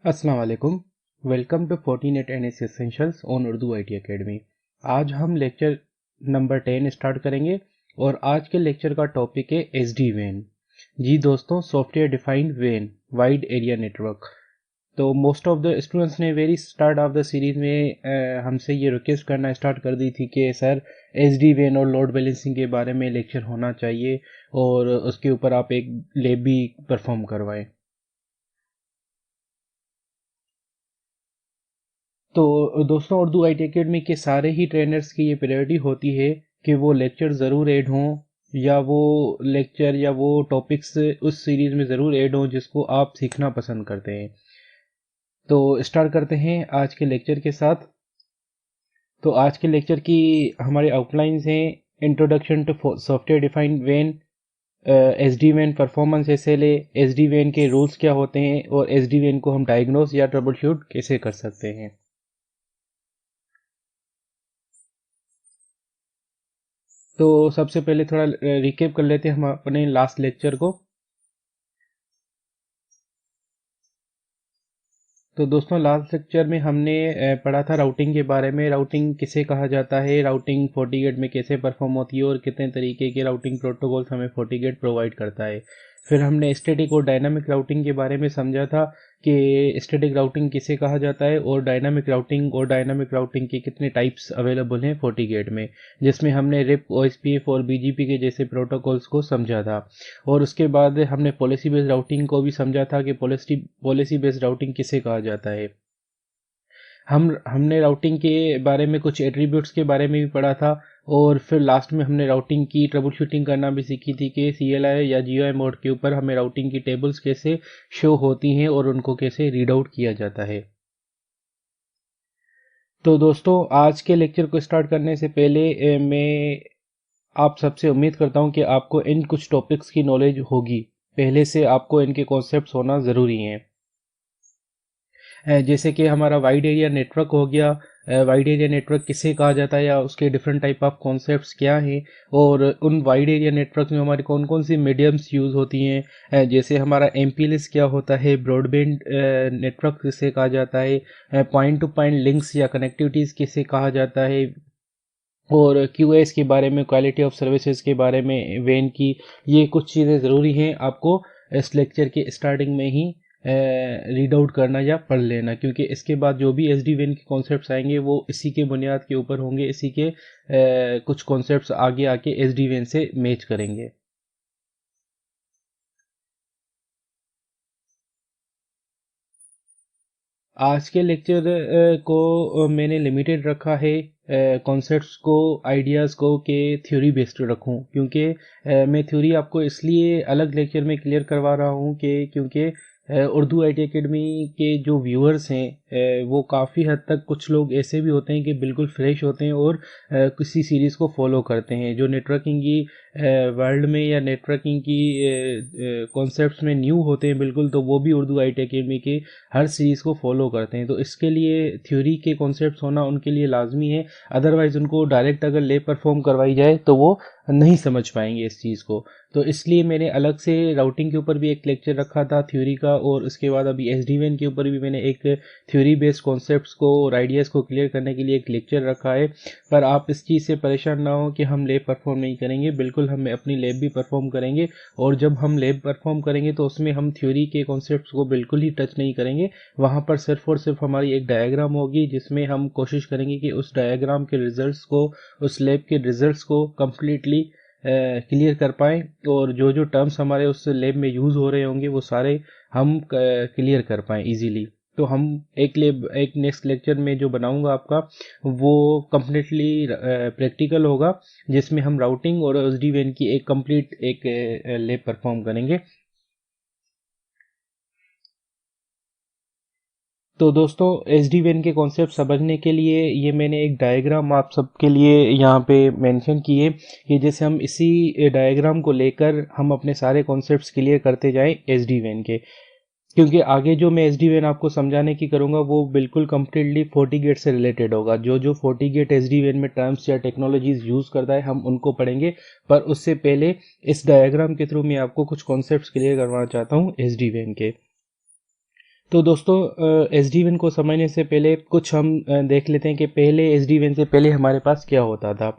अस्सलाम वालेकुम। Welcome to 14 NS essentials on Urdu IT academy. आज हम लेक्चर नंबर 10 स्टार्ट करेंगे और आज के लेक्चर का टॉपिक है SD WAN। जी दोस्तों, software defined WAN wide area network. तो मोस्ट ऑफ द स्टूडेंट्स ने very start of the series में हमसे ये रिक्वेस्ट करना स्टार्ट कर दी थी कि सर SD WAN और लोड बैलेंसिंग के बारे में लेक्चर होना चाहिए और उसके ऊपर आप एक लैब भी परफॉर्म करवाएं। तो दोस्तों, उर्दू IT अकेडमी के सारे ही ट्रेनर्स की ये प्रायोरिटी होती है कि वो लेक्चर ज़रूर ऐड हों या वो लेक्चर या वो टॉपिक्स उस सीरीज़ में ज़रूर ऐड हों जिसको आप सीखना पसंद करते हैं। तो स्टार्ट करते हैं आज के लेक्चर के साथ। तो आज के लेक्चर की हमारे आउटलाइंस हैं: introduction to software defined WAN, SD WAN performance SLA, SD WAN के रूल्स क्या होते हैं और SD WAN को हम डायग्नोस या ट्रबल शूट कैसे कर सकते हैं। तो सबसे पहले थोड़ा रिकेप कर लेते हैं हम अपने लास्ट लेक्चर को। तो दोस्तों, लास्ट लेक्चर में हमने पढ़ा था राउटिंग के बारे में। राउटिंग किसे कहा जाता है, राउटिंग FortiGate में कैसे परफॉर्म होती है और कितने तरीके के राउटिंग प्रोटोकॉल्स हमें FortiGate प्रोवाइड करता है। फिर हमने स्टैटिक और डायनामिक राउटिंग के बारे में समझा था कि स्टैटिक राउटिंग किसे कहा जाता है और डायनामिक राउटिंग के कितने टाइप्स अवेलेबल हैं FortiGate में, जिसमें हमने रिप, OSPF और BGP के जैसे प्रोटोकॉल्स को समझा था। और उसके बाद हमने पॉलिसी बेस्ड राउटिंग को भी समझा था कि पॉलिसी बेस्ड राउटिंग किसे कहा जाता है। हमने राउटिंग के बारे में कुछ एट्रीब्यूट्स के बारे में भी पढ़ा था और फिर लास्ट में हमने राउटिंग की ट्रबल शूटिंग करना भी सीखी थी कि CLI या GUI मोड के ऊपर हमें राउटिंग की टेबल्स कैसे शो होती हैं और उनको कैसे रीड आउट किया जाता है। तो दोस्तों, आज के लेक्चर को स्टार्ट करने से पहले मैं आप सबसे उम्मीद करता हूं कि आपको इन कुछ टॉपिक्स की नॉलेज होगी। पहले से आपको इनके कॉन्सेप्ट्स होना ज़रूरी हैं। जैसे कि हमारा वाइड एरिया नेटवर्क हो गया। वाइड एरिया नेटवर्क किसे कहा जाता है या उसके डिफरेंट टाइप ऑफ कॉन्सेप्ट्स क्या हैं और उन वाइड एरिया नेटवर्क में हमारी कौन कौन सी मीडियम्स यूज़ होती हैं। जैसे हमारा MPLS क्या होता है, ब्रॉडबैंड नेटवर्क किसे कहा जाता है, पॉइंट टू पॉइंट लिंक्स या कनेक्टिविटीज़ किसे कहा जाता है, और QoS के बारे में, क्वालिटी ऑफ सर्विसेज के बारे में, WAN की। ये कुछ चीज़ें ज़रूरी हैं आपको इस लेक्चर के स्टार्टिंग में ही रीड आउट करना या पढ़ लेना, क्योंकि इसके बाद जो भी SD WAN के कॉन्सेप्ट्स आएंगे वो इसी के बुनियाद के ऊपर होंगे। इसी के कुछ कॉन्सेप्ट्स आगे आके SD WAN से मैच करेंगे। आज के लेक्चर को मैंने लिमिटेड रखा है कॉन्सेप्ट्स को, आइडियाज़ को, कि थ्योरी बेस्ड रखूं, क्योंकि मैं थ्योरी आपको इसलिए अलग लेक्चर में क्लियर करवा रहा हूं कि क्योंकि उर्दू IT अकेडमी के जो व्यूअर्स हैं वो काफ़ी हद तक, कुछ लोग ऐसे भी होते हैं कि बिल्कुल फ्रेश होते हैं और किसी सीरीज़ को फॉलो करते हैं, जो नेटवर्किंग की वर्ल्ड में या नेटवर्किंग की कॉन्सेप्ट्स में न्यू होते हैं बिल्कुल, तो वो भी उर्दू IT अकेडमी के हर सीरीज़ को फॉलो करते हैं। तो इसके लिए थ्योरी के कॉन्सेप्ट्स होना उनके लिए लाजमी है। अदरवाइज़ उनको डायरेक्ट अगर ले परफॉर्म करवाई जाए तो वो नहीं समझ पाएंगे इस चीज़ को। तो इसलिए मैंने अलग से राउटिंग के ऊपर भी एक लेक्चर रखा था थ्योरी का, और उसके बाद अभी SD WAN के ऊपर भी मैंने एक थ्योरी बेस्ड कॉन्सेप्ट्स को और आइडियाज़ को क्लियर करने के लिए एक लेक्चर रखा है। पर आप इस चीज़ से परेशान ना हो कि हम लैब परफॉर्म नहीं करेंगे, बिल्कुल हम अपनी लैब भी परफॉर्म करेंगे। और जब हम लैब परफॉर्म करेंगे तो उसमें हम थ्योरी के कॉन्सेप्ट्स को बिल्कुल ही टच नहीं करेंगे। वहाँ पर सिर्फ और सिर्फ हमारी एक डायग्राम होगी जिसमें हम कोशिश करेंगे कि उस डायग्राम के रिजल्ट्स को, उस लैब के रिजल्ट्स को कम्प्लीटली क्लियर कर पाएँ, और जो जो टर्म्स हमारे उस लैब में यूज़ हो रहे होंगे वो सारे हम क्लियर कर पाएँ इजीली। तो हम एक नेक्स्ट लेक्चर में जो बनाऊंगा आपका, वो कम्प्लीटली प्रैक्टिकल होगा, जिसमें हम राउटिंग और SD WAN की एक कंप्लीट एक लैब परफॉर्म करेंगे। तो दोस्तों, SD WAN के कॉन्सेप्ट समझने के लिए ये मैंने एक डायग्राम आप सबके लिए यहाँ पे मेंशन की है कि जैसे हम इसी डायग्राम को लेकर हम अपने सारे कॉन्सेप्ट्स क्लियर करते जाएं SD WAN के, क्योंकि आगे जो मैं SD WAN आपको समझाने की करूँगा वो बिल्कुल कम्प्लीटली FortiGate से रिलेटेड होगा। जो जो FortiGate SD WAN में टर्म्स या टेक्नोलॉजीज यूज़ करता है हम उनको पढ़ेंगे। पर उससे पहले इस डायग्राम के थ्रू मैं आपको कुछ कॉन्सेप्ट्स क्लियर करवाना चाहता हूँ SD WAN के। तो दोस्तों SD-WAN को समझने से पहले कुछ हम देख लेते हैं कि पहले SD-WAN से पहले हमारे पास क्या होता था।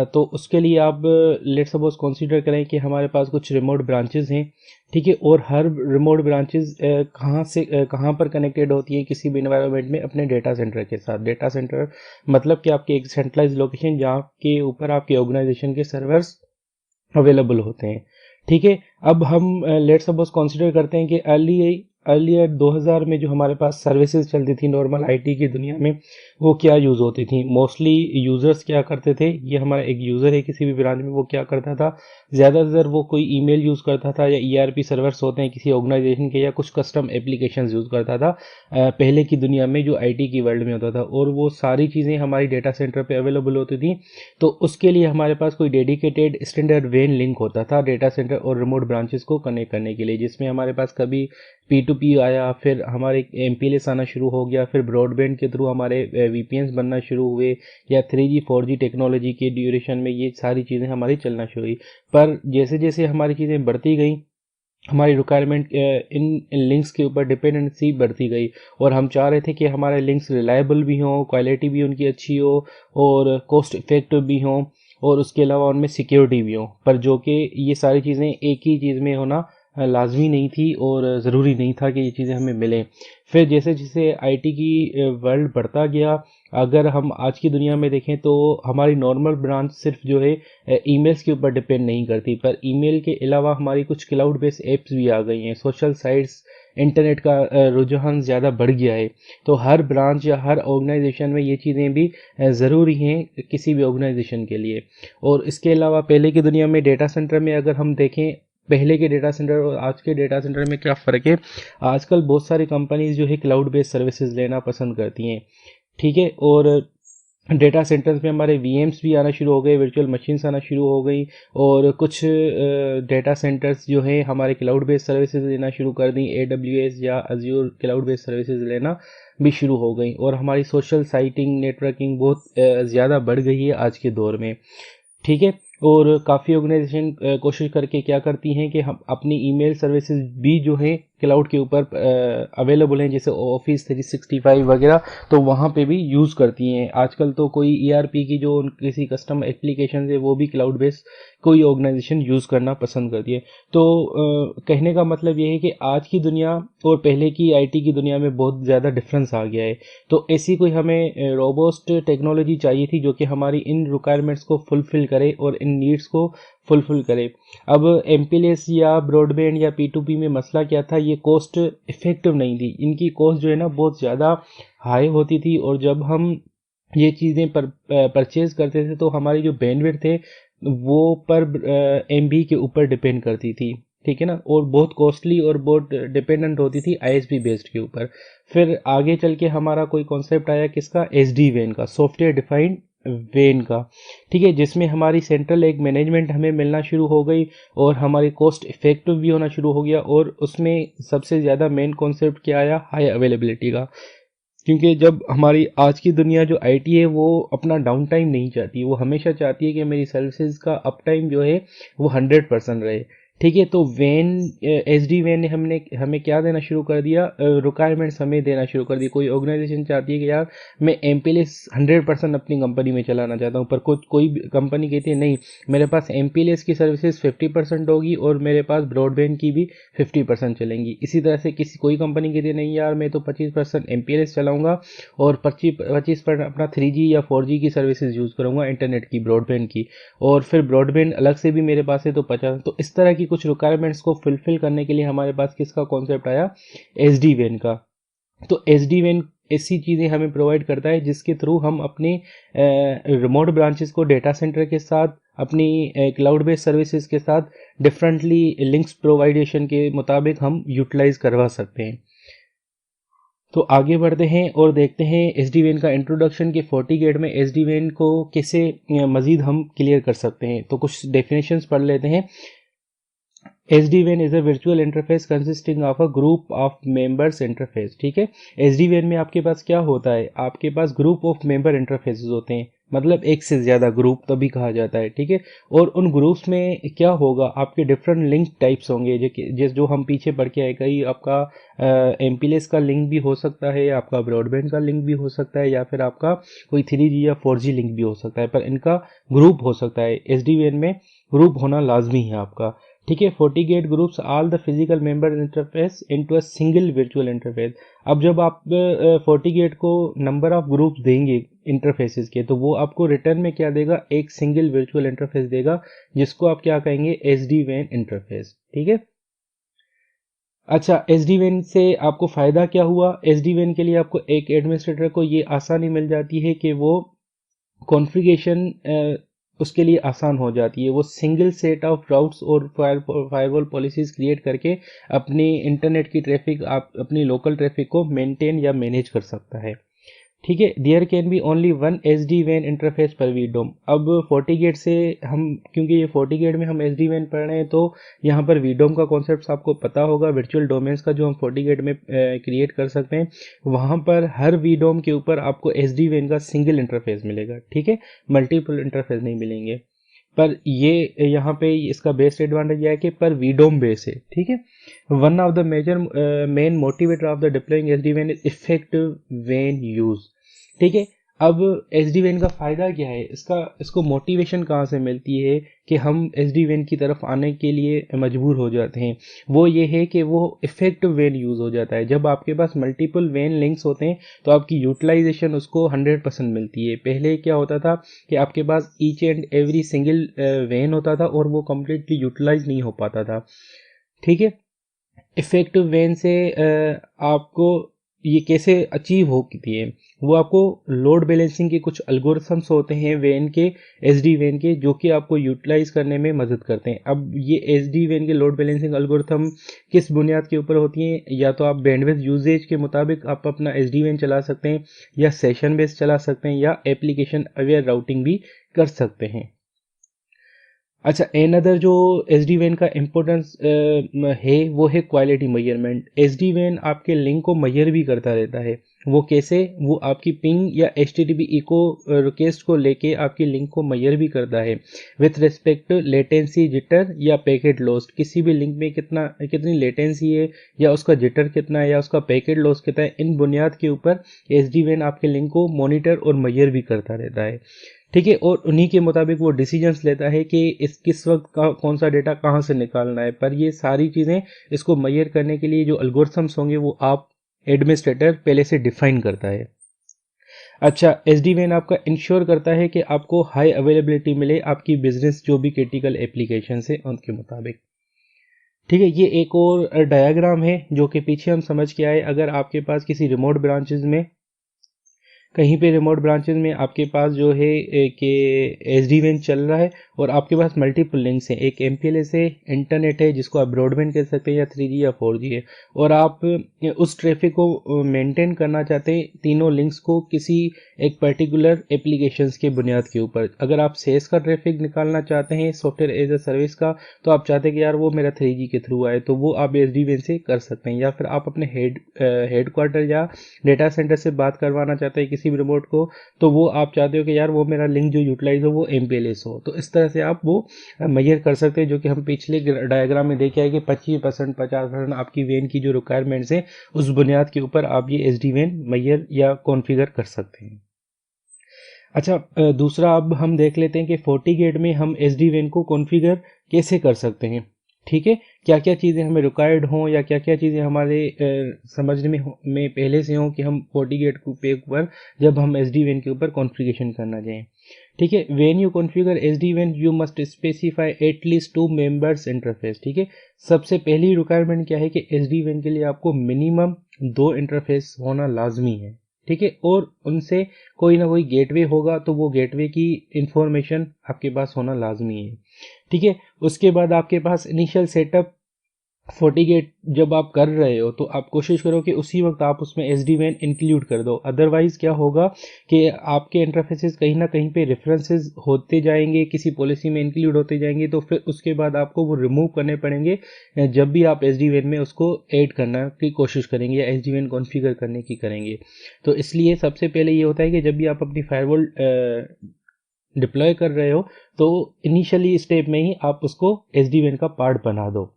तो उसके लिए आप लेट्स सपोज कंसीडर करें कि हमारे पास कुछ रिमोट ब्रांचेस हैं, ठीक है, और हर रिमोट ब्रांचेस कहाँ पर कनेक्टेड होती है किसी भी इन्वायरमेंट में अपने डेटा सेंटर के साथ। डेटा सेंटर मतलब कि आपके एक सेंट्रलाइज लोकेशन जहाँ के ऊपर आपके ऑर्गेनाइजेशन के सर्वर्स अवेलेबल होते हैं, ठीक है। अब हम लेट्स सपोज कंसीडर करते हैं कि अर्लियर 2000 में जो हमारे पास सर्विसेज चलती थी नॉर्मल आईटी की दुनिया में, वो क्या यूज़ होती थी। मोस्टली यूज़र्स क्या करते थे, ये हमारा एक यूज़र है किसी भी ब्रांच में, वो क्या करता था, ज़्यादातर वो कोई ईमेल यूज़ करता था या ईआरपी सर्वर्स होते हैं किसी ऑर्गेनाइजेशन के, या कुछ कस्टम एप्लीकेशंस यूज़ करता था पहले की दुनिया में जो आईटी की वर्ल्ड में होता था, और वो सारी चीज़ें हमारी डेटा सेंटर पे अवेलेबल होती थी। तो उसके लिए हमारे पास कोई डेडिकेटेड स्टैंडर्ड वेन लिंक होता था डेटा सेंटर और रिमोट ब्रांचेस को कनेक्ट करने के लिए, जिसमें हमारे पास कभी P2P आया, फिर हमारे MPLS आना शुरू हो गया, फिर ब्रॉडबैंड के थ्रू हमारे VPNs बनना शुरू हुए, या 3G 4G टेक्नोलॉजी के ड्यूरेशन में ये सारी चीज़ें हमारी चलना शुरू हुई। पर जैसे जैसे हमारी चीज़ें बढ़ती गई, हमारी रिक्वायरमेंट इन लिंक्स के ऊपर डिपेंडेंसी बढ़ती गई, और हम चाह रहे थे कि हमारे लिंक्स रिलायबल भी हों, क्वालिटी भी उनकी अच्छी हो, और कॉस्ट इफेक्टिव भी हों, और उसके अलावा उनमें सिक्योरिटी भी हो। पर जो कि ये सारी चीज़ें एक ही चीज़ में होना लाजमी नहीं थी, और ज़रूरी नहीं था कि ये चीज़ें हमें मिलें। फिर जैसे जैसे आईटी की वर्ल्ड बढ़ता गया, अगर हम आज की दुनिया में देखें तो हमारी नॉर्मल ब्रांच सिर्फ जो है ईमेल्स के ऊपर डिपेंड नहीं करती, पर ईमेल के अलावा हमारी कुछ क्लाउड बेस्ड एप्स भी आ गई हैं, सोशल साइट्स, इंटरनेट का रुझान ज़्यादा बढ़ गया है। तो हर ब्रांच या हर ऑर्गेनाइजेशन में ये चीज़ें भी ज़रूरी हैं किसी भी ऑर्गेनाइजेशन के लिए। और इसके अलावा पहले की दुनिया में डेटा सेंटर में अगर हम देखें, पहले के डेटा सेंटर और आज के डेटा सेंटर में क्या फ़र्क है। आजकल बहुत सारी कंपनीज जो है क्लाउड बेस्ड सर्विसेज लेना पसंद करती हैं, ठीक है, और डेटा सेंटर्स में हमारे VMs भी आना शुरू हो गए, वर्चुअल मशीन्स आना शुरू हो गई, और कुछ डेटा सेंटर्स जो है हमारे क्लाउड बेस्ड सर्विसेज लेना शुरू कर दी, AWS या Azure क्लाउड बेस्ड सर्विसेज लेना भी शुरू हो गई, और हमारी सोशल साइटिंग नेटवर्किंग बहुत ज़्यादा बढ़ गई है आज के दौर में, ठीक है। और काफ़ी ऑर्गेनाइजेशन कोशिश करके क्या करती हैं कि हम अपनी ईमेल सर्विसेज भी जो है क्लाउड के ऊपर अवेलेबल हैं, जैसे ऑफिस 365 वगैरह, तो वहाँ पे भी यूज़ करती हैं। आजकल तो कोई ERP की जो किसी कस्टम एप्लीकेशन है वो भी क्लाउड बेस्ड कोई ऑर्गेनाइजेशन यूज़ करना पसंद करती है। तो कहने का मतलब ये है कि आज की दुनिया और पहले की आईटी की दुनिया में बहुत ज़्यादा डिफरेंस आ गया है। तो ऐसी कोई हमें रोबस्ट टेक्नोलॉजी चाहिए थी जो कि हमारी इन रिक्वायरमेंट्स को फुलफिल करे और इन नीड्स को फुलफिल करे। अब MPLS या ब्रॉडबैंड या P2P में मसला क्या था, ये कॉस्ट इफेक्टिव नहीं थी, इनकी कॉस्ट जो है ना बहुत ज़्यादा हाई होती थी, और जब हम ये चीज़ें परचेज करते थे तो हमारी जो बैंडविड्थ थे वो पर MB के ऊपर डिपेंड करती थी, ठीक है ना, और बहुत कॉस्टली और बहुत डिपेंडेंट होती थी ISP बेस्ड के ऊपर। फिर आगे चल के हमारा कोई कॉन्सेप्ट आया किसका, SD-WAN का, सॉफ्टवेयर डिफाइंड वेन का, ठीक है, जिसमें हमारी सेंट्रल एक मैनेजमेंट हमें मिलना शुरू हो गई, और हमारी कॉस्ट इफेक्टिव भी होना शुरू हो गया, और उसमें सबसे ज़्यादा मेन कॉन्सेप्ट क्या आया, हाई अवेलेबिलिटी का। क्योंकि जब हमारी आज की दुनिया जो आईटी है वो अपना डाउन टाइम नहीं चाहती, वो हमेशा चाहती है कि मेरी सर्विसेज का अप टाइम जो है वो 100% रहे, ठीक है। तो वैन SD-WAN ने हमें क्या देना शुरू कर दिया, रिक्वायरमेंट्स हमें देना शुरू कर दी। कोई ऑर्गेनाइजेशन चाहती है कि यार मैं MPLS 100% अपनी कंपनी में चलाना चाहता हूँ, पर कोई कंपनी कहती है नहीं, मेरे पास MPLS की सर्विसेज 50% होगी और मेरे पास ब्रॉडबैंड की भी 50% चलेंगी। इसी तरह से कोई कंपनी कहती है नहीं यार मैं तो 25% MPLS चलाऊंगा और 25% अपना 3G या 4G की सर्विसेज यूज़ करूंगा, इंटरनेट की, ब्रॉडबैंड की, और फिर ब्रॉडबैंड अलग से भी मेरे पास है तो 50। तो इस तरह की कुछ रिक्वायरमेंट्स को फुलफिल करने के लिए हमारे पास किसका कॉन्सेप्ट आया, SD-WAN का। तो SD-WAN ऐसी चीज़ें हमें प्रोवाइड करता है जिसके थ्रू हम अपने रिमोट ब्रांचेस को डेटा सेंटर के साथ, अपनी क्लाउड बेस्ड सर्विसेज के साथ डिफरेंटली लिंक्स प्रोवाइडेशन के मुताबिक हम यूटिलाइज करवा सकते हैं। तो आगे बढ़ते हैं और देखते हैं SD-WAN का इंट्रोडक्शन के FortiGate में SD-WAN को कैसे मज़ीद हम क्लियर कर सकते हैं। तो कुछ डेफिनेशंस पढ़ लेते हैं। SD-WAN is a virtual interface consisting of a group of members interface, ठीक है। SD-WAN में आपके पास क्या होता है, आपके पास ग्रुप ऑफ मेंबर इंटरफेसेस होते हैं, मतलब एक से ज़्यादा ग्रुप तभी कहा जाता है, ठीक है। और उन ग्रुप्स में क्या होगा, आपके डिफरेंट लिंक टाइप्स होंगे, जो हम पीछे पढ़ के आए, कहीं आपका एमपीएलएस का लिंक भी हो सकता है, आपका ब्रॉडबैंड का लिंक भी हो सकता है, या फिर आपका कोई 3G या 4G लिंक भी हो सकता है, पर इनका ग्रुप हो सकता है। एसडीवीएन में ग्रुप होना लाजमी है आपका, ठीक है। FortiGate groups all the physical member interface into a single virtual interface. अब जब आप FortiGate को नंबर ऑफ ग्रुप्स देंगे इंटरफेसेस के, तो वो आपको रिटर्न में क्या देगा, एक सिंगल वर्चुअल इंटरफेस देगा, जिसको आप क्या कहेंगे, SD-WAN इंटरफेस, ठीक है। अच्छा, SD-WAN से आपको फ़ायदा क्या हुआ? SD-WAN के लिए आपको एक एडमिनिस्ट्रेटर को ये आसानी मिल जाती है कि वो कॉन्फ़िगरेशन उसके लिए आसान हो जाती है। वो सिंगल सेट ऑफ राउट्स और फायरवॉल पॉलिसीज़ क्रिएट करके अपनी इंटरनेट की ट्रैफ़िक, आप अपनी लोकल ट्रैफ़िक को मेंटेन या मैनेज कर सकता है, ठीक है। There can be only one SD-WAN interface पर वीडोम। अब FortiGate से हम, क्योंकि ये FortiGate में हम SD-WAN पढ़ रहे हैं, तो यहाँ पर वीडोम का कॉन्सेप्ट आपको पता होगा, वर्चुअल डोमेन्स का, जो हम FortiGate में क्रिएट कर सकते हैं। वहाँ पर हर वीडोम के ऊपर आपको SD-WAN का सिंगल इंटरफेस मिलेगा, ठीक है, मल्टीपल इंटरफेस नहीं मिलेंगे। पर ये यहाँ पे इसका बेस्ट एडवांटेज यह है कि पर वीडोम बेस है, ठीक है। One of the major main motivator of the deploying SD-WAN is effective WAN use, ठीक है। अब SD-WAN का फायदा क्या है, इसको मोटिवेशन कहाँ से मिलती है कि हम SD-WAN की तरफ आने के लिए मजबूर हो जाते हैं, वो ये है कि वो इफेक्टिव WAN यूज हो जाता है। जब आपके पास मल्टीपल WAN लिंक्स होते हैं तो आपकी यूटिलाइजेशन उसको 100% मिलती है। पहले क्या होता था कि आपके पास each and every single WAN होता था और वो कम्प्लीटली यूटिलाइज नहीं हो पाता था, ठीक है। इफेक्टिव WAN से आपको ये कैसे अचीव होती है, वो आपको लोड बैलेंसिंग के कुछ अल्गोरिथम्स होते हैं WAN के, SD-WAN के, जो कि आपको यूटिलाइज करने में मदद करते हैं। अब ये SD-WAN के लोड बैलेंसिंग अल्गोरिथम किस बुनियाद के ऊपर होती हैं, या तो आप बैंडविड्थ यूजेज के मुताबिक आप अपना SD-WAN चला सकते हैं, या सेशन बेस्ड चला सकते हैं, या एप्लीकेशन अवेयर राउटिंग भी कर सकते हैं। अच्छा, एनदर जो SD-WAN का इम्पोर्टेंस है, वो है क्वालिटी मेजरमेंट। SD-WAN आपके लिंक को मेजर भी करता रहता है। वो कैसे, वो आपकी पिंग या HTTP इको रिक्वेस्ट को लेके आपकी लिंक को मेजर भी करता है with respect to latency, jitter या पैकेट लॉस। किसी भी लिंक में कितनी लेटेंसी है, या उसका जिटर कितना है, या उसका पैकेट लॉस कितना है, इन बुनियाद के ऊपर SD-WAN आपके लिंक को मॉनिटर और मेजर भी करता रहता है, ठीक है। और उन्हीं के मुताबिक वो डिसीजंस लेता है कि इस किस वक्त का कौन सा डेटा कहाँ से निकालना है। पर ये सारी चीज़ें, इसको मेजर करने के लिए जो अल्गोरिथम्स होंगे, वो आप एडमिनिस्ट्रेटर पहले से डिफाइन करता है। अच्छा, SD-WAN आपका इंश्योर करता है कि आपको हाई अवेलेबिलिटी मिले आपकी बिजनेस जो भी क्रिटिकल एप्लीकेशन है उनके मुताबिक, ठीक है। ये एक और डायग्राम है जो कि पीछे हम समझ के आए। अगर आपके पास किसी रिमोट ब्रांचेज में, कहीं पे रिमोट ब्रांचेस में आपके पास जो है कि SD-WAN चल रहा है और आपके पास मल्टीपल लिंक्स हैं, एक MPLS है, इंटरनेट है जिसको आप ब्रॉडबैंड कह सकते हैं, या 3G या 4G है, और आप उस ट्रैफिक को मेंटेन करना चाहते हैं, तीनों लिंक्स को किसी एक पर्टिकुलर एप्लीकेशंस के बुनियाद के ऊपर। अगर आप सेस का ट्रैफिक निकालना चाहते हैं, सॉफ्टवेयर एज अ सर्विस का, तो आप चाहते हैं कि यार वो मेरा 3G के थ्रू आए, तो वो आप SD-WAN से कर सकते हैं। या फिर आप अपने हेड क्वार्टर या डेटा सेंटर से बात करवाना चाहते हैं किसी भी रिमोट को, तो वो आप चाहते हो कि यार वो मेरा लिंक जो यूटिलाइज हो वो MPLS हो, तो इस तरह से आप वो मेजर कर सकते हैं। जो कि हम पिछले डायग्राम में देखे आए कि 25%, 50% आपकी WAN की जो रिक्वायरमेंट्स है, उस बुनियाद के ऊपर आप ये SD-WAN मेजर या कॉन्फ़िगर कर सकते हैं। अच्छा, दूसरा अब हम देख लेते हैं कि FortiGate में हम SD-WAN को कॉन्फ़िगर कैसे कर सकते हैं, ठीक है। क्या क्या चीज़ें हमें रिक्वायर्ड हों, या क्या क्या चीज़ें हमारे समझने में पहले से हों कि हम FortiGate के ऊपर जब हम SD-WAN के ऊपर कॉन्फ़िगरेशन करना चाहें, ठीक है। When you configure SD-WAN you must specify at least 2 members interface, ठीक है। सबसे पहली रिक्वायरमेंट क्या है कि SD-WAN के लिए आपको मिनिमम 2 इंटरफेस होना लाजमी है, ठीक है। और उनसे कोई ना कोई गेटवे होगा, तो वो गेटवे की इंफॉर्मेशन आपके पास होना लाजमी है, ठीक है। उसके बाद आपके पास इनिशियल सेटअप FortiGate जब आप कर रहे हो, तो आप कोशिश करो कि उसी वक्त आप उसमें SD-WAN इंक्लूड कर दो। अदरवाइज क्या होगा कि आपके इंटरफेसेस कहीं ना कहीं पे रेफरेंसेस होते जाएंगे, किसी पॉलिसी में इंक्लूड होते जाएंगे, तो फिर उसके बाद आपको वो रिमूव करने पड़ेंगे जब भी आप SD-WAN में उसको ऐड करना की कोशिश करेंगे, या SD-WAN कॉन्फ़िगर करने की करेंगे। तो इसलिए सबसे पहले ये होता है कि जब भी आप अपनी फायरवॉल डिप्लॉय कर रहे हो तो इनिशियली स्टेप में ही आप उसको SD-WAN का पार्ट बना दो।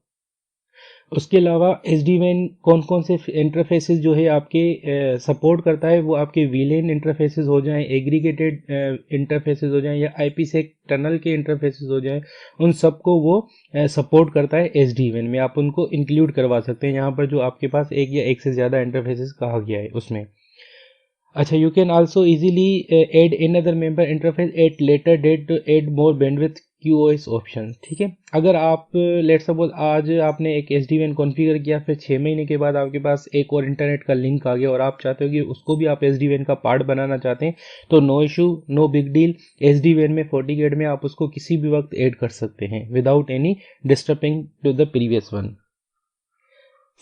उसके अलावा SD-WAN कौन कौन से इंटरफेसेस जो है आपके सपोर्ट करता है, वो आपके VLAN इंटरफेसेस हो जाएं, एग्रीगेटेड इंटरफेसेस हो जाएं या IPsec टनल के इंटरफेसेस हो जाएं, उन सबको वो सपोर्ट करता है SD-WAN में। आप उनको इंक्लूड करवा सकते हैं यहाँ पर जो आपके पास एक या एक से ज़्यादा इंटरफेसेस कहा गया है उसमें। अच्छा, you can also easily add another member interface at later date to add more bandwidth QoS option. ठीक है, अगर आप लेट्स सपोज आज आपने एक SD-WAN कॉन्फ़िगर किया, फिर 6 महीने के बाद आपके पास एक और इंटरनेट का लिंक आ गया और आप चाहते हो कि उसको भी आप SD-WAN का पार्ट बनाना चाहते हैं, तो no issue, no big deal. SD-WAN में FortiGate में आप उसको किसी भी वक्त ऐड कर सकते हैं without any disturbing to the previous one.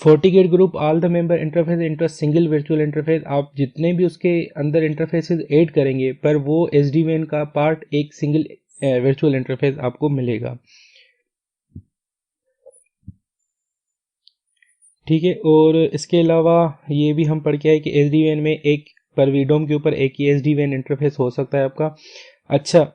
FortiGate group all the member interface into single virtual interface. आप जितने भी उसके अंदर इंटरफेसेस ऐड करेंगे पर वो SD-WAN का पार्ट एक सिंगल वर्चुअल इंटरफेस आपको मिलेगा। ठीक है, और इसके अलावा ये भी हम पढ़ के आए कि SD-WAN में एक पर वीडोम के ऊपर एक ही SD-WAN इंटरफेस हो सकता है आपका। अच्छा,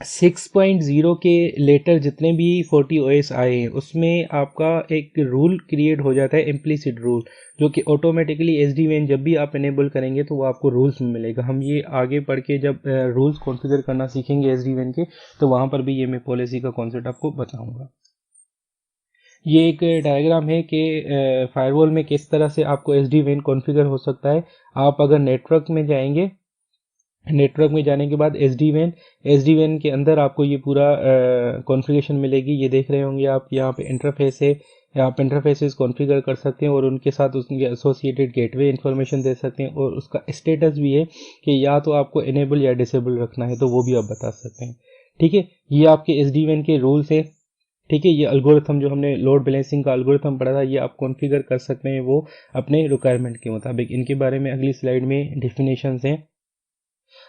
6.0 के लेटर जितने भी FortiOS आए हैं उसमें आपका एक रूल क्रिएट हो जाता है, इम्प्लिसिट रूल, जो कि ऑटोमेटिकली SD-WAN जब भी आप इनेबल करेंगे तो वो आपको रूल्स में मिलेगा। हम ये आगे पढ़ के जब रूल्स कॉन्फ़िगर करना सीखेंगे SD-WAN के, तो वहाँ पर भी ये मैं पॉलिसी का कॉन्सेप्ट आपको बताऊँगा। ये एक डायग्राम है कि फायरवॉल में किस तरह से आपको SD-WAN कॉन्फ़िगर हो सकता है। आप अगर नेटवर्क में जाएंगे, नेटवर्क में जाने के बाद SD-WAN के अंदर आपको ये पूरा कॉन्फ़िगरेशन मिलेगी। ये देख रहे होंगे आप, यहाँ पे इंटरफेस है, आप इंटरफेसेस कॉन्फ़िगर कर सकते हैं और उनके साथ उसके एसोसिएटेड गेटवे इन्फॉर्मेशन दे सकते हैं, और उसका स्टेटस भी है कि या तो आपको इनेबल या डिसेबल रखना है, तो वो भी आप बता सकते हैं। ठीक है, ये आपके SD-WAN के रूल्स है। ठीक है, ये अल्गोरिथम जो हमने लोड बैलेंसिंग का अल्गोरिथम पढ़ा था, ये आप कॉन्फ़िगर कर सकते हैं वो अपने रिक्वायरमेंट के मुताबिक। इनके बारे में अगली स्लाइड में डेफिनेशंस हैं।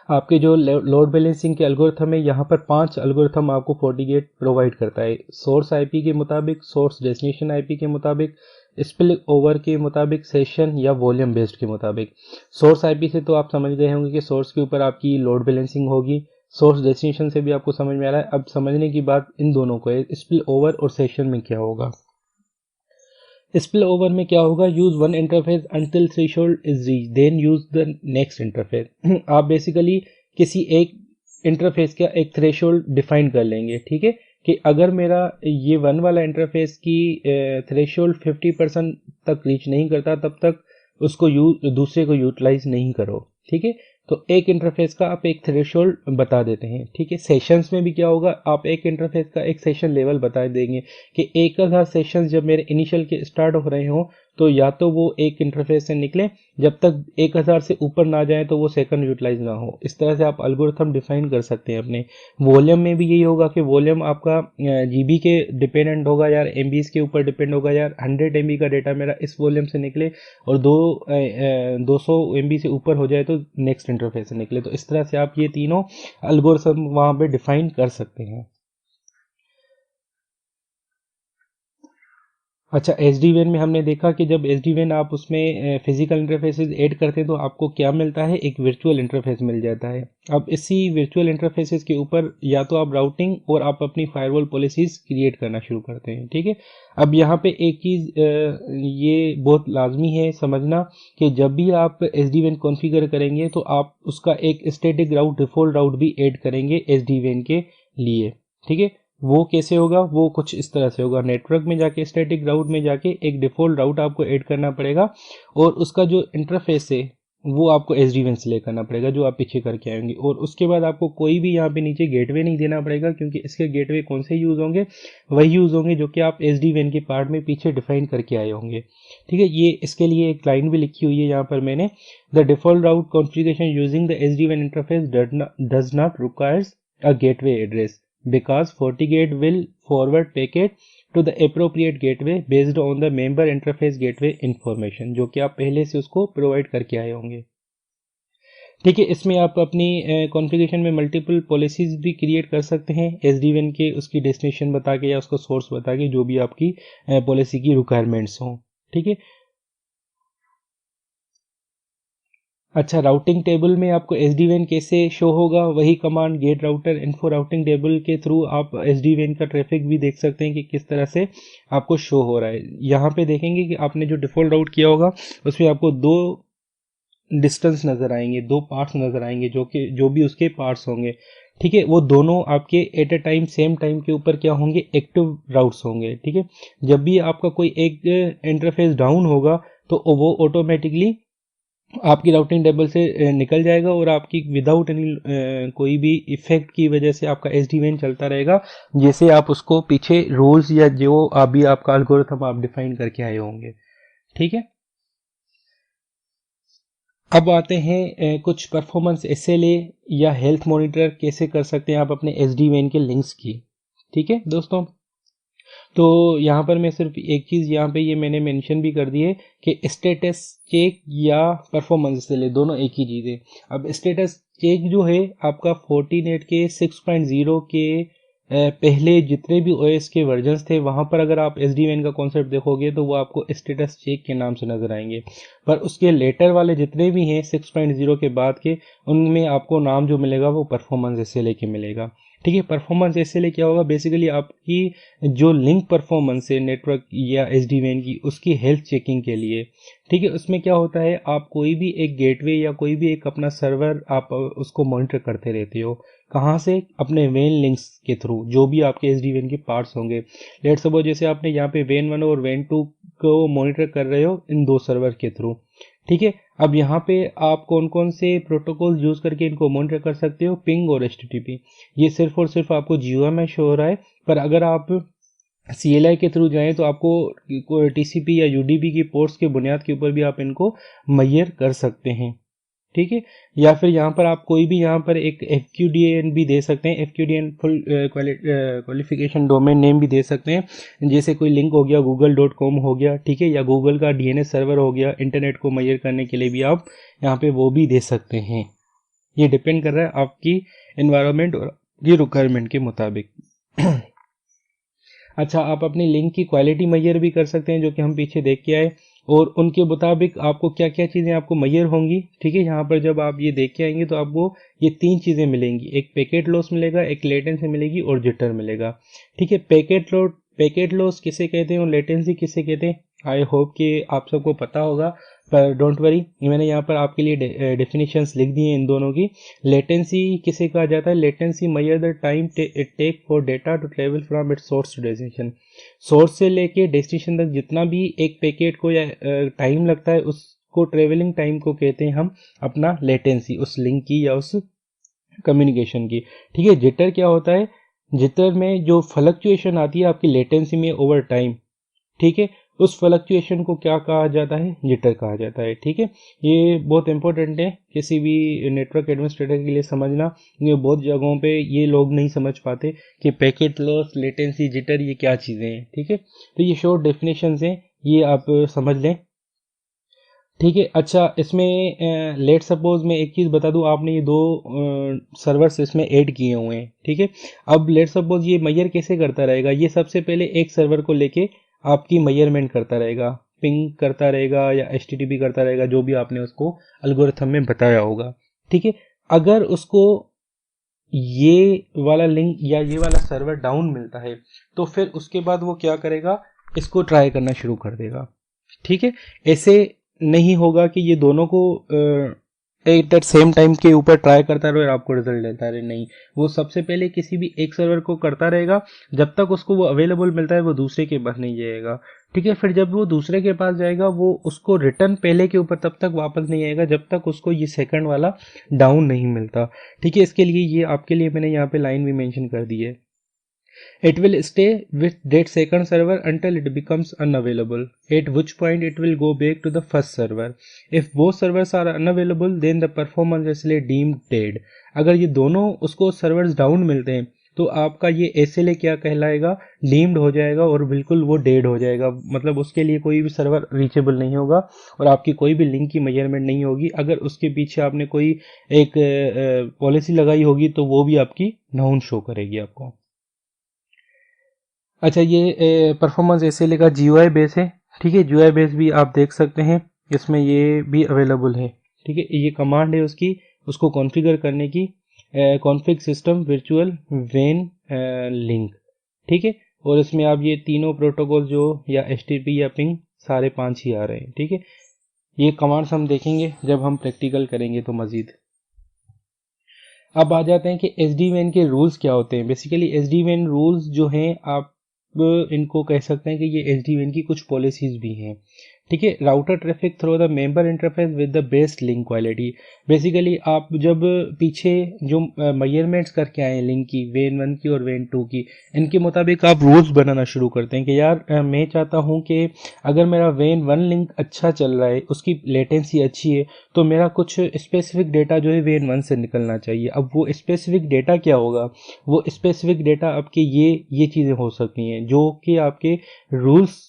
आपके जो लोड बैलेंसिंग के एल्गोरिथम है, यहाँ पर 5 एल्गोरिथम आपको FortiGate प्रोवाइड करता है। सोर्स आईपी के मुताबिक, सोर्स डेस्टिनेशन आईपी के मुताबिक, स्पिल ओवर के मुताबिक, सेशन या वॉल्यूम बेस्ड के मुताबिक। सोर्स आईपी से तो आप समझ गए होंगे कि सोर्स के ऊपर आपकी लोड बैलेंसिंग होगी। सोर्स डेस्टिनेशन से भी आपको समझ में आ रहा है। अब समझने की बात इन दोनों को है, स्पिल ओवर और सेशन में क्या होगा। स्पिल ओवर में क्या होगा, use one interface until threshold is reach then use the next interface. आप बेसिकली किसी एक इंटरफेस का एक थ्रेशोल्ड डिफाइन कर लेंगे। ठीक है, कि अगर मेरा ये वन वाला इंटरफेस की थ्रेशोल्ड 50% तक रीच नहीं करता, तब तक उसको दूसरे को यूटिलाइज नहीं करो। ठीक है, तो एक इंटरफेस का आप एक थ्रेशोल्ड बता देते हैं। ठीक है, सेशंस में भी क्या होगा, आप एक इंटरफेस का एक सेशन लेवल बता देंगे कि 1000 सेशंस जब मेरे इनिशियल के स्टार्ट हो रहे हों, तो या तो वो एक इंटरफेस से निकले, जब तक 1000 से ऊपर ना जाए तो वो सेकंड यूटिलाइज ना हो। इस तरह से आप एल्गोरिथम डिफाइन कर सकते हैं अपने। वॉल्यूम में भी यही होगा कि वॉल्यूम आपका GB के डिपेंडेंट होगा यार, MBs के ऊपर डिपेंड होगा यार। 100 MB का डेटा मेरा इस वॉल्यूम से निकले और 200 MB से ऊपर हो जाए तो नेक्स्ट इंटरफेस से निकले। तो इस तरह से आप ये तीनों एल्गोरिथम वहाँ पे डिफाइन कर सकते हैं। अच्छा, SD-WAN में हमने देखा कि जब SD-WAN आप उसमें फिजिकल इंटरफेसेस ऐड करते हैं तो आपको क्या मिलता है, एक वर्चुअल इंटरफेस मिल जाता है। अब इसी वर्चुअल इंटरफेसेस के ऊपर या तो आप राउटिंग और आप अपनी फायरवॉल पॉलिसीज क्रिएट करना शुरू करते हैं। ठीक है, अब यहाँ पे एक चीज़ ये बहुत लाजमी है समझना कि जब भी आप SD-WAN कॉन्फ़िगर करेंगे तो आप उसका एक स्टैटिक राउट, डिफ़ॉल्ट राउट भी ऐड करेंगे SD-WAN के लिए। ठीक है, वो कैसे होगा, वो कुछ इस तरह से होगा। नेटवर्क में जाके, स्टैटिक राउट में जाके एक डिफ़ॉल्ट राउट आपको ऐड करना पड़ेगा और उसका जो इंटरफेस है वो आपको SD-WAN से ले करना पड़ेगा, जो आप पीछे करके आएंगे। और उसके बाद आपको कोई भी यहाँ पे नीचे गेटवे नहीं देना पड़ेगा, क्योंकि इसके गेटवे कौन से यूज़ होंगे, वही यूज़ होंगे जो कि आप SD-WAN के पार्ट में पीछे डिफाइन करके आए होंगे। ठीक है, ये इसके लिए एक लाइन भी लिखी हुई है यहाँ पर मैंने, the default route configuration using the SD-WAN interface does not requires a gateway address because FortiGate will forward packet to the appropriate gateway based on the member interface gateway information, जो कि आप पहले से उसको प्रोवाइड करके आए होंगे। ठीक है, इसमें आप अपनी कॉन्फ़िगरेशन में मल्टीपल पॉलिसीज भी क्रिएट कर सकते हैं SD-WAN के, उसकी डेस्टिनेशन बता के या उसका सोर्स बता के, जो भी आपकी पॉलिसी की रिक्वायरमेंट्स हों। ठीक है, अच्छा, राउटिंग टेबल में आपको SD-WAN कैसे शो होगा, वही command get router info routing table के थ्रू आप SD-WAN का ट्रैफिक भी देख सकते हैं कि किस तरह से आपको शो हो रहा है। यहाँ पे देखेंगे कि आपने जो डिफ़ॉल्ट राउट किया होगा उसमें आपको दो डिस्टेंस नज़र आएंगे, दो पार्ट्स नज़र आएंगे, जो भी उसके पार्ट्स होंगे, ठीक है, वो दोनों आपके at a time same time के ऊपर क्या होंगे, एक्टिव राउट्स होंगे। ठीक है, जब भी आपका कोई एक इंटरफेस डाउन होगा तो वो ऑटोमेटिकली आपकी राउटिंग टेबल से निकल जाएगा और आपकी विदाउट एनी कोई भी इफेक्ट की वजह से आपका SD-WAN चलता रहेगा, जैसे आप उसको पीछे रूल्स या जो अभी आपका एल्गोरिथम आप डिफाइन करके आए होंगे। ठीक है, अब आते हैं कुछ परफॉर्मेंस SLA या हेल्थ मॉनिटर कैसे कर सकते हैं आप अपने SD-WAN के लिंक्स की। ठीक है दोस्तों, तो यहाँ पर मैं सिर्फ एक चीज़ यहाँ पे ये मैंने मेंशन भी कर दी है कि स्टेटस चेक या परफॉर्मेंस SLA दोनों एक ही चीज़ है। अब स्टेटस चेक जो है आपका फोर्टीनेट के 6.0 के पहले जितने भी OS के वर्जन्स थे वहाँ पर अगर आप SD-WAN का कॉन्सेप्ट देखोगे तो वो आपको स्टेटस चेक के नाम से नज़र आएंगे, पर उसके लेटर वाले जितने भी हैं 6.0 के बाद के, उनमें आपको नाम जो मिलेगा वो परफॉर्मेंस SLA के मिलेगा। ठीक है, परफॉर्मेंस SLA क्या होगा, बेसिकली आपकी जो लिंक परफॉर्मेंस है नेटवर्क या SD-WAN की, उसकी हेल्थ चेकिंग के लिए। ठीक है, उसमें क्या होता है, आप कोई भी एक गेटवे या कोई भी एक अपना सर्वर आप उसको मॉनिटर करते रहते हो, कहाँ से, अपने वेन लिंक्स के थ्रू, जो भी आपके SD-WAN के पार्ट्स होंगे। लेट्स सपोज जैसे आपने यहाँ पे वेन 1 और वेन 2 को मॉनिटर कर रहे हो इन दो सर्वर के थ्रू। ठीक है, अब यहाँ पे आप कौन कौन से प्रोटोकॉल यूज करके इनको मॉनिटर कर सकते हो, पिंग और HTTP। ये सिर्फ और सिर्फ आपको GUI में शो हो रहा है, पर अगर आप CLI के थ्रू जाएं तो आपको TCP या UDP की पोर्ट्स के बुनियाद के ऊपर भी आप इनको मैयर कर सकते हैं। ठीक है, या फिर यहाँ पर आप कोई भी यहाँ पर एक FQDN भी दे सकते हैं, FQDN full qualification domain name भी दे सकते हैं, जैसे कोई लिंक हो गया google.com हो गया, ठीक है, या गूगल का DNS सर्वर हो गया, इंटरनेट को मैयर करने के लिए भी आप यहाँ पे वो भी दे सकते हैं। ये डिपेंड कर रहा है आपकी एनवायरनमेंट और ये रिक्वायरमेंट के मुताबिक। अच्छा, आप अपनी लिंक की क्वालिटी मैयर भी कर सकते हैं, जो कि हम पीछे देख के आए, और उनके मुताबिक आपको क्या क्या चीज़ें आपको मैयर होंगी। ठीक है, यहाँ पर जब आप ये देख के आएंगे तो आपको ये तीन चीज़ें मिलेंगी, एक पैकेट लॉस मिलेगा, एक लेटेंसी मिलेगी और जिटर मिलेगा। ठीक है, पैकेट लॉस किसे कहते हैं और लेटेंसी किसे कहते हैं, आई होप कि आप सबको पता होगा, पर डोंट वरी, मैंने यहाँ पर आपके लिए डेफिनेशंस लिख दी हैं इन दोनों की। लेटेंसी किसे कहा जाता है, latency measure the time it take for data to travel from its source to destination. Source से लेके डेस्टिनेशन तक जितना भी एक पैकेट को या टाइम लगता है, उसको ट्रेवलिंग टाइम को कहते हैं हम अपना लेटेंसी, उस लिंक की या उस कम्युनिकेशन की। ठीक है, जिटर क्या होता है, जिटर में जो फ्लक्चुएशन आती है आपकी लेटेंसी में ओवर टाइम, ठीक है, उस फ्लक्चुएशन को क्या कहा जाता है, जिटर कहा जाता है। ठीक है, ये बहुत इंपॉर्टेंट है किसी भी नेटवर्क एडमिनिस्ट्रेटर के लिए समझना, क्योंकि बहुत जगहों पे ये लोग नहीं समझ पाते कि पैकेट लॉस, लेटेंसी, जिटर ये क्या चीज़ें हैं। ठीक है, तो ये शॉर्ट डेफिनेशंस हैं, ये आप समझ लें। ठीक है, अच्छा, इसमें लेट सपोज मैं एक चीज़ बता दूं, आपने ये दो सर्वर्स इसमें ऐड किए हुए हैं। ठीक है, अब लेट सपोज ये मैयर कैसे करता रहेगा, ये सबसे पहले एक सर्वर को लेके आपकी मैयरमेंट करता रहेगा, पिंग करता रहेगा या HTTP करता रहेगा, जो भी आपने उसको एल्गोरिथम में बताया होगा। ठीक है, अगर उसको ये वाला लिंक या ये वाला सर्वर डाउन मिलता है तो फिर उसके बाद वो क्या करेगा, इसको ट्राई करना शुरू कर देगा। ठीक है, ऐसे नहीं होगा कि ये दोनों को एट दैट सेम टाइम के ऊपर ट्राई करता रहे और आपको रिजल्ट देता रहे, नहीं, वो सबसे पहले किसी भी एक सर्वर को करता रहेगा, जब तक उसको वो अवेलेबल मिलता है वो दूसरे के पास नहीं जाएगा। ठीक है, फिर जब वो दूसरे के पास जाएगा वो उसको रिटर्न पहले के ऊपर तब तक वापस नहीं आएगा जब तक उसको ये सेकंड वाला डाउन नहीं मिलता। ठीक है, इसके लिए ये आपके लिए मैंने यहाँ पे लाइन भी मेंशन कर दी है, it will stay with that second server until it becomes unavailable, at which point it will go back to the first server. If both servers are unavailable, then the performance SLA deemed dead. अगर ये दोनों उसको servers down मिलते हैं तो आपका ये SLA क्या कहलाएगा, डीम्ड हो जाएगा और बिल्कुल वो डेड हो जाएगा, मतलब उसके लिए कोई भी सर्वर रीचेबल नहीं होगा और आपकी कोई भी लिंक की मेजरमेंट नहीं होगी। अगर उसके पीछे आपने कोई एक पॉलिसी लगाई होगी तो वो भी आपकी नाउन शो करेगी आपको। अच्छा, ये परफॉर्मेंस SLA का GUI बेस है। ठीक है, GUI बेस भी आप देख सकते हैं, इसमें ये भी अवेलेबल है। ठीक है, ये कमांड है उसकी, उसको कॉन्फ़िगर करने की, config system virtual when link. ठीक है, और इसमें आप ये तीनों प्रोटोकॉल जो या एचटीटीपी या पिंग सारे 5 ही आ रहे हैं। ठीक है, ये कमांड्स हम देखेंगे जब हम प्रैक्टिकल करेंगे तो मज़ीद। अब आ जाते हैं कि एस डी वैन के रूल्स क्या होते हैं। बेसिकली एस डी वैन रूल्स जो हैं, आप इनको कह सकते हैं कि ये एस डी वैन की कुछ पॉलिसीज भी हैं। ठीक है, router traffic through the member interface with the best link quality. Basically आप जब पीछे जो मेजरमेंट्स करके आए लिंक की, वेन 1 की और वेन 2 की, इनके मुताबिक आप रूल्स बनाना शुरू करते हैं कि यार मैं चाहता हूं कि अगर मेरा वेन 1 लिंक अच्छा चल रहा है, उसकी लेटेंसी अच्छी है, तो मेरा कुछ स्पेसिफिक डेटा जो है वेन 1 से निकलना चाहिए। अब वो स्पेसिफिक डेटा क्या होगा? वो स्पेसिफिक डेटा आपके ये चीज़ें हो सकती हैं जो कि आपके रूल्स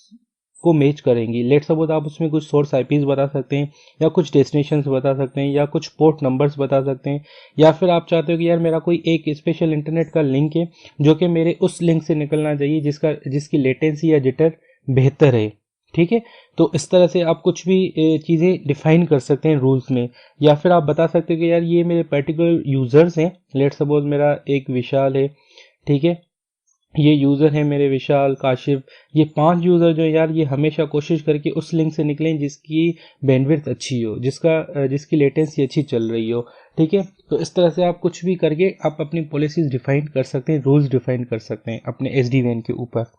को मैच करेंगी। लेट सपोज आप उसमें कुछ सोर्स आईपीज बता सकते हैं, या कुछ डेस्टिनेशंस बता सकते हैं, या कुछ पोर्ट नंबर्स बता सकते हैं, या फिर आप चाहते हो कि यार मेरा कोई एक स्पेशल इंटरनेट का लिंक है जो कि मेरे उस लिंक से निकलना चाहिए जिसकी लेटेंसी या जिटर बेहतर है। ठीक है, तो इस तरह से आप कुछ भी चीज़ें डिफाइन कर सकते हैं रूल्स में। या फिर आप बता सकते हो कि यार ये मेरे पर्टिकुलर यूजर्स हैं, लेट सपोज मेरा एक विशाल है। ठीक है, ये यूज़र है मेरे विशाल, काशिफ, ये 5 यूज़र जो यार ये हमेशा कोशिश करके उस लिंक से निकलें जिसकी बैंडविड्थ अच्छी हो, जिसकी लेटेंसी अच्छी चल रही हो। ठीक है, तो इस तरह से आप कुछ भी करके आप अपनी पॉलिसीज डिफाइन कर सकते हैं, रूल्स डिफाइन कर सकते हैं अपने एसडीवेन के ऊपर।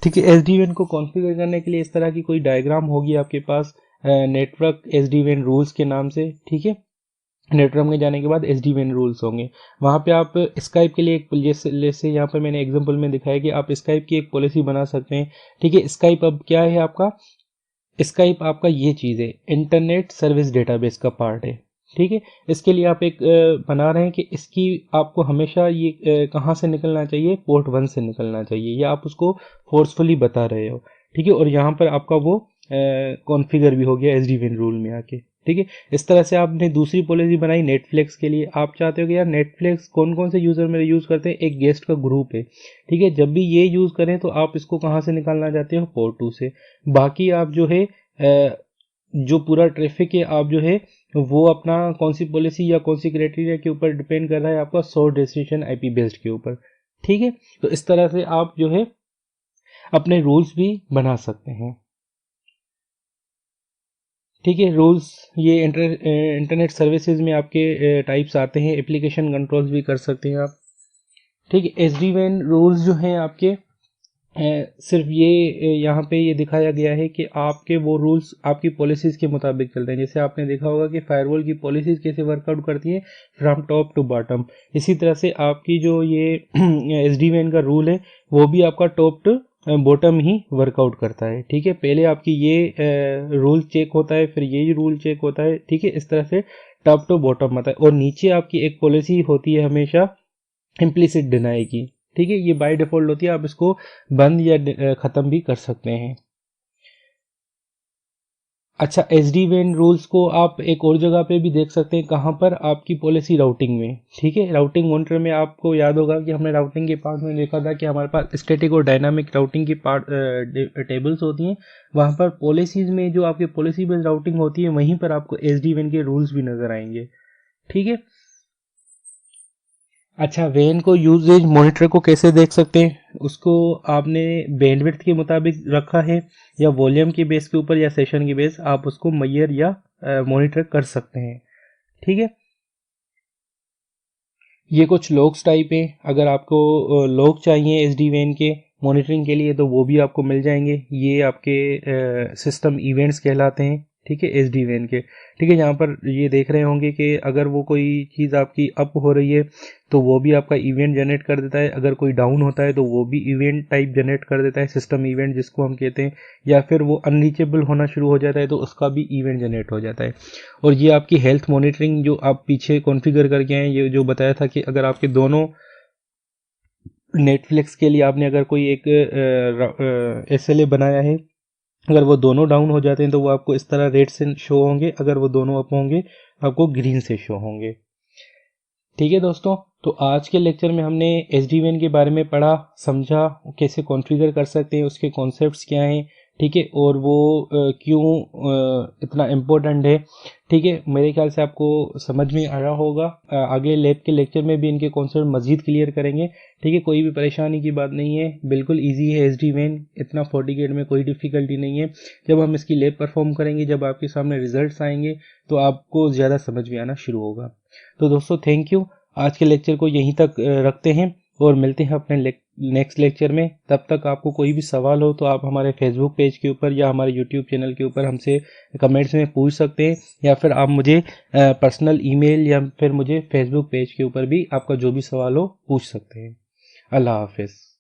ठीक है, एसडीवेन को कॉन्फ़िगर करने के लिए इस तरह की कोई डायग्राम होगी आपके पास, नेटवर्क एसडीवेन रूल्स के नाम से। ठीक है, नेटवर्क में जाने के बाद एस डी वेन रूल्स होंगे। वहाँ पे आप स्काइप के लिए एक, जैसे यहाँ पर मैंने एग्जांपल में दिखाया कि आप स्काइप की एक पॉलिसी बना सकते हैं। ठीक है, स्काइप अब क्या है आपका? स्काइप आपका ये चीज़ है, इंटरनेट सर्विस डेटाबेस का पार्ट है। ठीक है, इसके लिए आप एक बना रहे हैं कि इसकी आपको हमेशा ये कहाँ से निकलना चाहिए, पोर्ट 1 से निकलना चाहिए, या आप उसको फोर्सफुली बता रहे हो। ठीक है, और यहाँ पर आपका वो कॉन्फ़िगर भी हो गया एस डी वेन रूल में आके। ठीक है, इस तरह से आपने दूसरी पॉलिसी बनाई नेटफ्लिक्स के लिए। आप चाहते हो कि यार नेटफ्लिक्स कौन कौन से यूज़र मेरे यूज़ करते हैं, एक गेस्ट का ग्रुप है। ठीक है, जब भी ये यूज़ करें तो आप इसको कहाँ से निकालना चाहते हो, पोर्ट 2 से। बाकी आप जो है जो पूरा ट्रैफिक है, आप जो है वो अपना कौन सी पॉलिसी या कौन सी क्राइटेरिया के ऊपर डिपेंड कर रहा है, आपका सोर्स डेस्टिनेशन आईपी बेस्ड के ऊपर। ठीक है, तो इस तरह से आप जो है अपने रूल्स भी बना सकते हैं। ठीक है, रूल्स ये इंटरनेट सर्विसेज में आपके टाइप्स आते हैं, एप्लीकेशन कंट्रोल्स भी कर सकते हैं आप। ठीक है, एस डी वैन रूल्स जो हैं आपके सिर्फ ये यहाँ पे ये दिखाया गया है कि आपके वो रूल्स आपकी पॉलिसीज़ के मुताबिक चलते हैं। जैसे आपने देखा होगा कि फायरवॉल की पॉलिसीज़ कैसे वर्कआउट करती है, फ्रॉम टॉप टू बॉटम। इसी तरह से आपकी जो ये एस डी वैन का रूल है वो भी आपका टॉप टू बॉटम ही वर्कआउट करता है। ठीक है, पहले आपकी ये रूल चेक होता है, फिर ये रूल चेक होता है। ठीक है, इस तरह से टॉप टू बॉटम आता है, और नीचे आपकी एक पॉलिसी होती है हमेशा इम्प्लिसिट डिनाई की। ठीक है, ये बाय डिफॉल्ट होती है, आप इसको बंद या ख़त्म भी कर सकते हैं। अच्छा, एस डी वेन रूल्स को आप एक और जगह पे भी देख सकते हैं, कहाँ पर? आपकी पॉलिसी राउटिंग में। ठीक है, राउटिंग मॉनिटर में आपको याद होगा कि हमने राउटिंग के पार्ट में देखा था कि हमारे पास स्टैटिक और डायनामिक राउटिंग की पार्ट टेबल्स होती हैं। वहाँ पर पॉलिसीज़ में जो आपकी पॉलिसी बेस्ड राउटिंग होती है, वहीं पर आपको एस डी वेन के रूल्स भी नज़र आएंगे। ठीक है, अच्छा, वेन को यूजेज मॉनिटर को कैसे देख सकते हैं? उसको आपने बैंडविड्थ के मुताबिक रखा है, या वॉल्यूम के बेस के ऊपर, या सेशन के बेस, आप उसको मेजर या मॉनिटर कर सकते हैं। ठीक है, ये कुछ लॉग्स टाइप है। अगर आपको लॉग चाहिए एस डी वेन के मॉनिटरिंग के लिए तो वो भी आपको मिल जाएंगे। ये आपके सिस्टम इवेंट्स कहलाते हैं। ठीक है, एस डी वेन के। ठीक है, यहाँ पर ये देख रहे होंगे कि अगर वो कोई चीज़ आपकी अप हो रही है तो वो भी आपका इवेंट जनरेट कर देता है, अगर कोई डाउन होता है तो वो भी इवेंट टाइप जनरेट कर देता है, सिस्टम इवेंट जिसको हम कहते हैं। या फिर वो अनरीचेबल होना शुरू हो जाता है तो उसका भी इवेंट जनरेट हो जाता है। और ये आपकी हेल्थ मॉनिटरिंग जो आप पीछे कॉन्फ़िगर करके आए, ये जो बताया था कि अगर आपके दोनों नेटफ्लिक्स के लिए आपने अगर कोई एक SLA बनाया है, अगर वो दोनों डाउन हो जाते हैं तो वो आपको इस तरह रेड से शो होंगे, अगर वो दोनों अप होंगे आपको ग्रीन से शो होंगे। ठीक है दोस्तों, तो आज के लेक्चर में हमने एस डी वेन के बारे में पढ़ा, समझा, कैसे कॉन्फ़िगर कर सकते हैं, उसके कॉन्सेप्ट्स क्या हैं, ठीक है, और वो क्यों इतना इम्पोर्टेंट है। ठीक है, मेरे ख्याल से आपको समझ में आ रहा होगा। अगले लैब के लेक्चर में भी इनके कॉन्सेप्ट मजीद क्लियर करेंगे। ठीक है, कोई भी परेशानी की बात नहीं है, बिल्कुल इजी है SD-WAN, इतना FortiGate में कोई डिफ़िकल्टी नहीं है। जब हम इसकी लैब परफॉर्म करेंगे, जब आपके सामने रिजल्ट्स आएंगे, तो आपको ज़्यादा समझ में आना शुरू होगा। तो दोस्तों थैंक यू, आज के लेक्चर को यहीं तक रखते हैं और मिलते हैं अपने नेक्स्ट लेक्चर में। तब तक आपको कोई भी सवाल हो तो आप हमारे फेसबुक पेज के ऊपर या हमारे यूट्यूब चैनल के ऊपर हमसे कमेंट्स में पूछ सकते हैं, या फिर आप मुझे पर्सनल ईमेल या फिर मुझे फेसबुक पेज के ऊपर भी आपका जो भी सवाल हो पूछ सकते हैं। अल्लाह हाफिज़।